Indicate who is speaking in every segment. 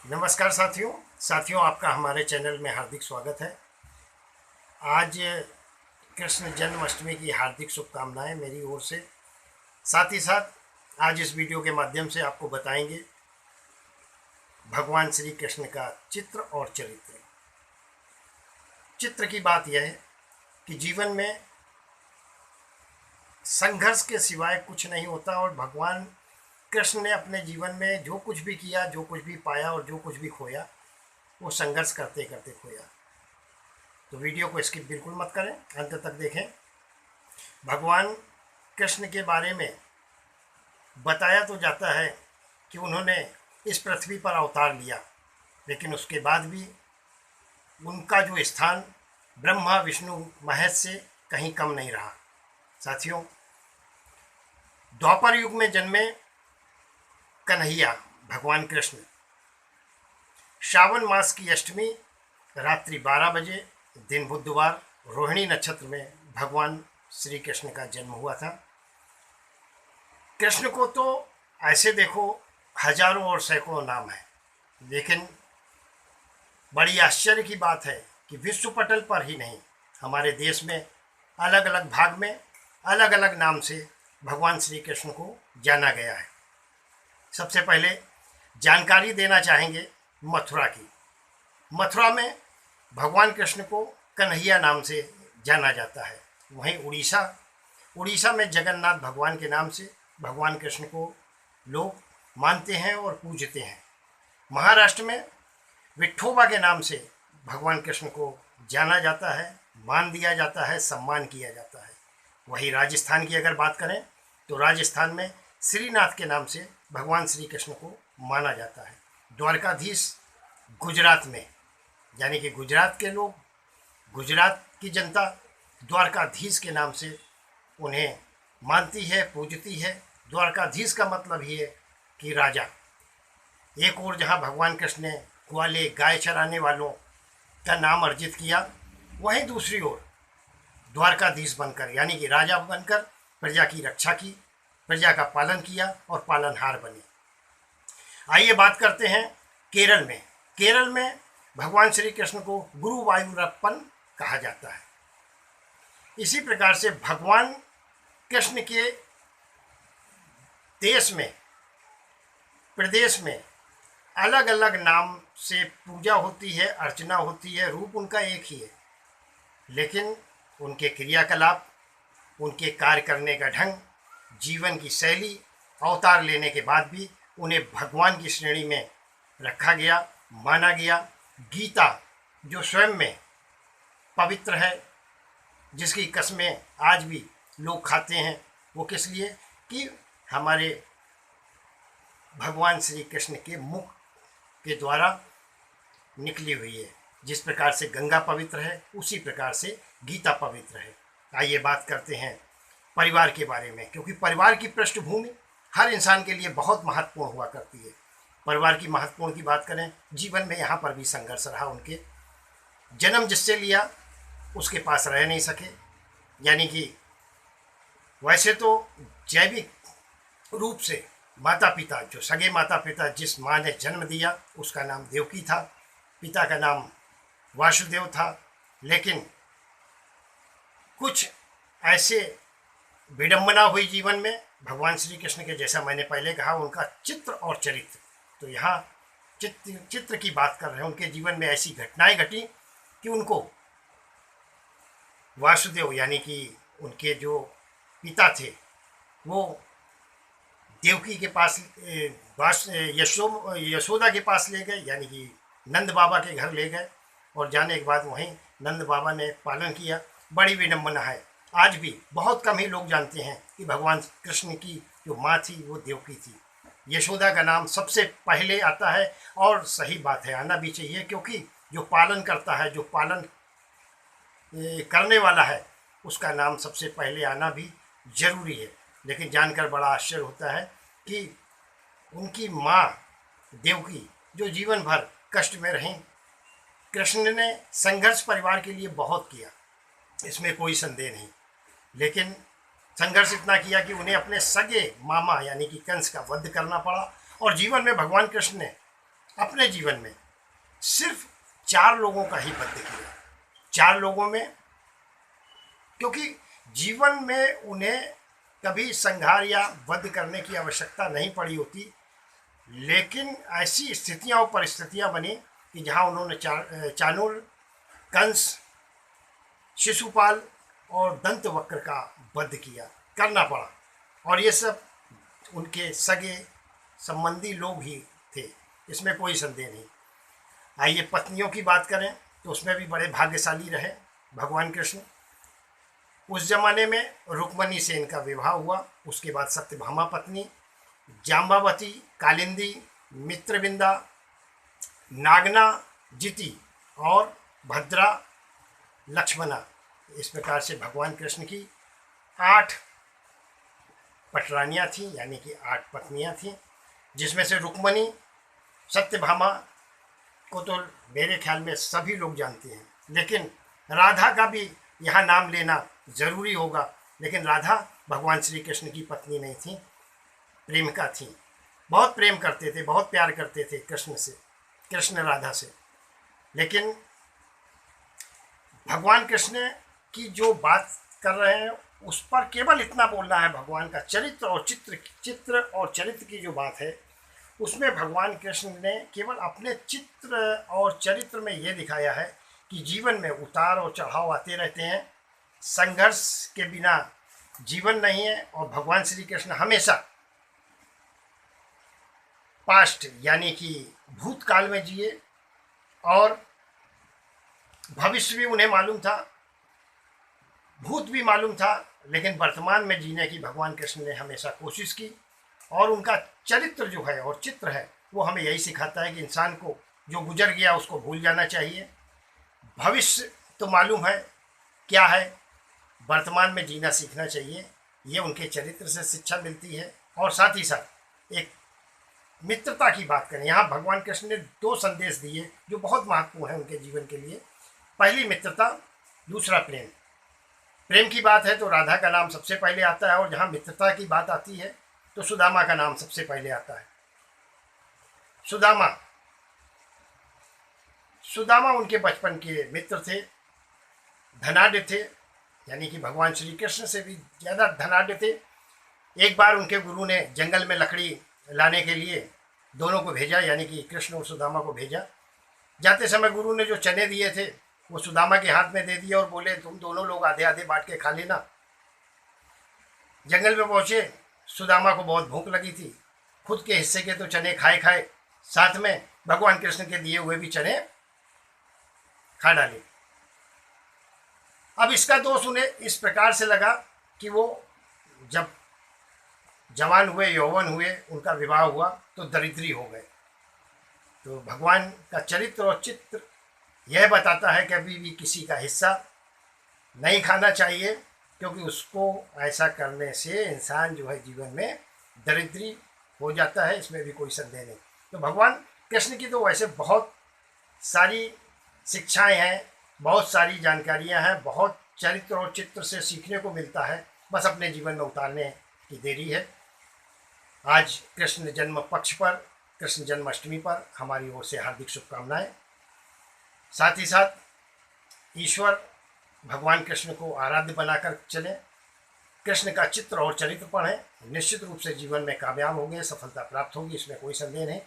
Speaker 1: नमस्कार साथियों आपका हमारे चैनल में हार्दिक स्वागत है। आज कृष्ण जन्माष्टमी की हार्दिक शुभकामनाएं मेरी ओर से। साथ ही साथ आज इस वीडियो के माध्यम से आपको बताएंगे भगवान श्री कृष्ण का चित्र और चरित्र। चित्र की बात यह है कि जीवन में संघर्ष के सिवाय कुछ नहीं होता और भगवान कृष्ण ने अपने जीवन में जो कुछ भी किया, जो कुछ भी पाया और जो कुछ भी खोया, वो संघर्ष करते करते खोया। तो वीडियो को स्किप बिल्कुल मत करें, अंत तक देखें। भगवान कृष्ण के बारे में बताया तो जाता है कि उन्होंने इस पृथ्वी पर अवतार लिया, लेकिन उसके बाद भी उनका जो स्थान ब्रह्मा विष्णु महेश से कहीं कम नहीं रहा। साथियों, द्वापर युग में जन्मे कन्हैया भगवान कृष्ण श्रावण मास की अष्टमी रात्रि 12 बजे दिन बुधवार रोहिणी नक्षत्र में भगवान श्री कृष्ण का जन्म हुआ था। कृष्ण को तो ऐसे देखो हजारों और सैकड़ों नाम है, लेकिन बड़ी आश्चर्य की बात है कि विश्व पटल पर ही नहीं, हमारे देश में अलग अलग भाग में अलग अलग नाम से भगवान श्री कृष्ण को जाना गया है। सबसे पहले जानकारी देना चाहेंगे मथुरा की। मथुरा में भगवान कृष्ण को कन्हैया नाम से जाना जाता है। वहीं उड़ीसा में जगन्नाथ भगवान के नाम से भगवान कृष्ण को लोग मानते हैं और पूजते हैं। महाराष्ट्र में विठोबा के नाम से भगवान कृष्ण को जाना जाता है, मान दिया जाता है, सम्मान किया जाता है। वहीं राजस्थान की अगर बात करें तो राजस्थान में श्रीनाथ के नाम से भगवान श्री कृष्ण को माना जाता है। द्वारकाधीश गुजरात में, यानी कि गुजरात के लोग, गुजरात की जनता द्वारकाधीश के नाम से उन्हें मानती है, पूजती है। द्वारकाधीश का मतलब ही है कि राजा। एक ओर जहाँ भगवान कृष्ण ने ग्वाले गाय चराने वालों का नाम अर्जित किया, वहीं दूसरी ओर द्वारकाधीश बनकर, यानी कि राजा बनकर प्रजा की रक्षा की, प्रजा का पालन किया और पालनहार बने। आइए बात करते हैं केरल में। केरल में भगवान श्री कृष्ण को गुरुवायूरप्पन कहा जाता है। इसी प्रकार से भगवान कृष्ण के देश में, प्रदेश में अलग अलग नाम से पूजा होती है, अर्चना होती है। रूप उनका एक ही है, लेकिन उनके क्रियाकलाप, उनके कार्य करने का ढंग, जीवन की शैली, अवतार लेने के बाद भी उन्हें भगवान की श्रेणी में रखा गया, माना गया। गीता जो स्वयं में पवित्र है, जिसकी कसमें आज भी लोग खाते हैं, वो किस लिए? कि हमारे भगवान श्री कृष्ण के मुख के द्वारा निकली हुई है। जिस प्रकार से गंगा पवित्र है, उसी प्रकार से गीता पवित्र है। आइए बात करते हैं परिवार के बारे में, क्योंकि परिवार की पृष्ठभूमि हर इंसान के लिए बहुत महत्वपूर्ण हुआ करती है। परिवार की महत्वपूर्ण की बात करें, जीवन में यहाँ पर भी संघर्ष रहा। उनके जन्म जिससे लिया उसके पास रह नहीं सके, यानी कि वैसे तो जैविक रूप से माता पिता, जो सगे माता पिता, जिस माँ ने जन्म दिया उसका नाम देवकी था, पिता का नाम वासुदेव था। लेकिन कुछ ऐसे विडंबना हुई जीवन में भगवान श्री कृष्ण के, जैसा मैंने पहले कहा, उनका चित्र और चरित्र। तो यहाँ चित्र की बात कर रहे हैं। उनके जीवन में ऐसी घटनाएं घटी कि उनको वासुदेव, यानी कि उनके जो पिता थे, वो देवकी के पास, यशोदा के पास ले गए, यानी कि नंद बाबा के घर ले गए, और जाने के बाद वहीं नंद बाबा ने पालन किया। बड़ी विडंबना है। आज भी बहुत कम ही लोग जानते हैं कि भगवान कृष्ण की जो माँ थी वो देवकी थी। यशोदा का नाम सबसे पहले आता है, और सही बात है, आना भी चाहिए, क्योंकि जो पालन करता है, जो पालन करने वाला है, उसका नाम सबसे पहले आना भी जरूरी है। लेकिन जानकर बड़ा आश्चर्य होता है कि उनकी माँ देवकी जो जीवन भर कष्ट में रहीं, कृष्ण ने संघर्ष परिवार के लिए बहुत किया, इसमें कोई संदेह नहीं। लेकिन संघर्ष इतना किया कि उन्हें अपने सगे मामा यानी कि कंस का वध करना पड़ा। और जीवन में भगवान कृष्ण ने अपने जीवन में सिर्फ 4 लोगों का ही वध किया। 4 लोगों में, क्योंकि जीवन में उन्हें कभी संहार या वध करने की आवश्यकता नहीं पड़ी होती, लेकिन ऐसी स्थितियां और परिस्थितियां बनी कि जहां उन्होंने चाणूर, कंस, शिशुपाल और दंतवक्र का वध करना पड़ा। और ये सब उनके सगे संबंधी लोग ही थे, इसमें कोई संदेह नहीं। आइए पत्नियों की बात करें तो उसमें भी बड़े भाग्यशाली रहे भगवान कृष्ण। उस जमाने में रुक्मणी से इनका विवाह हुआ। उसके बाद सत्यभामा पत्नी, जाम्बावती, कालिंदी, मित्रविंदा, नागना, जिति और भद्रा, लक्ष्मणा। इस प्रकार से भगवान कृष्ण की 8 पटरानियाँ थीं, यानी कि 8 पत्नियाँ थीं, जिसमें से रुक्मणी, सत्यभामा को तो मेरे ख्याल में सभी लोग जानते हैं, लेकिन राधा का भी यहाँ नाम लेना ज़रूरी होगा। लेकिन राधा भगवान श्री कृष्ण की पत्नी नहीं थी, प्रेमिका थी। बहुत प्रेम करते थे, बहुत प्यार करते थे कृष्ण राधा से। लेकिन भगवान कृष्ण की जो बात कर रहे हैं उस पर केवल इतना बोलना है, भगवान का चरित्र और चरित्र की जो बात है उसमें भगवान कृष्ण ने केवल अपने चित्र और चरित्र में ये दिखाया है कि जीवन में उतार और चढ़ाव आते रहते हैं, संघर्ष के बिना जीवन नहीं है। और भगवान श्री कृष्ण हमेशा पास्ट यानी कि भूतकाल में जिए और भविष्य भी उन्हें मालूम था, भूत भी मालूम था, लेकिन वर्तमान में जीने की भगवान कृष्ण ने हमेशा कोशिश की। और उनका चरित्र जो है और चित्र है वो हमें यही सिखाता है कि इंसान को जो गुजर गया उसको भूल जाना चाहिए। भविष्य तो मालूम है क्या है, वर्तमान में जीना सीखना चाहिए। ये उनके चरित्र से शिक्षा मिलती है। और साथ ही साथ एक मित्रता की बात करें, यहाँ भगवान कृष्ण ने 2 संदेश दिए जो बहुत महत्वपूर्ण है उनके जीवन के लिए। पहली मित्रता, दूसरा प्रेम। प्रेम की बात है तो राधा का नाम सबसे पहले आता है, और जहाँ मित्रता की बात आती है तो सुदामा का नाम सबसे पहले आता है। सुदामा उनके बचपन के मित्र थे, धनाढ्य थे, यानी कि भगवान श्री कृष्ण से भी ज़्यादा धनाढ्य थे। एक बार उनके गुरु ने जंगल में लकड़ी लाने के लिए दोनों को भेजा, यानी कि कृष्ण और सुदामा को भेजा। जाते समय गुरु ने जो चने दिए थे वो सुदामा के हाथ में दे दिए और बोले तुम दोनों लोग आधे आधे बांट के खा लेना। जंगल में पहुँचे, सुदामा को बहुत भूख लगी थी, खुद के हिस्से के तो चने खाए, साथ में भगवान कृष्ण के दिए हुए भी चने खा डाले। अब इसका दोष उन्हें इस प्रकार से लगा कि वो जब जवान हुए, यौवन हुए, उनका विवाह हुआ तो दरिद्री हो गए। तो भगवान का चरित्र और चित्र यह बताता है कि अभी भी किसी का हिस्सा नहीं खाना चाहिए, क्योंकि उसको ऐसा करने से इंसान जो है जीवन में दरिद्री हो जाता है, इसमें भी कोई संदेह नहीं। तो भगवान कृष्ण की तो वैसे बहुत सारी शिक्षाएं हैं, बहुत सारी जानकारियां हैं, बहुत चरित्र और चित्र से सीखने को मिलता है, बस अपने जीवन में उतारने की देरी है। आज कृष्ण जन्म पक्ष पर, कृष्ण जन्माष्टमी पर हमारी ओर से हार्दिक शुभकामनाएं। साथ ही साथ ईश्वर भगवान कृष्ण को आराध्य बनाकर चलें, कृष्ण का चित्र और चरित्र पढ़ें, निश्चित रूप से जीवन में कामयाब होंगे, सफलता प्राप्त होगी, इसमें कोई संदेह नहीं।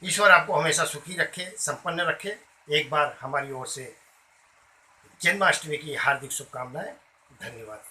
Speaker 1: ईश्वर आपको हमेशा सुखी रखे, संपन्न रखे। एक बार हमारी ओर से जन्माष्टमी की हार्दिक शुभकामनाएं। धन्यवाद।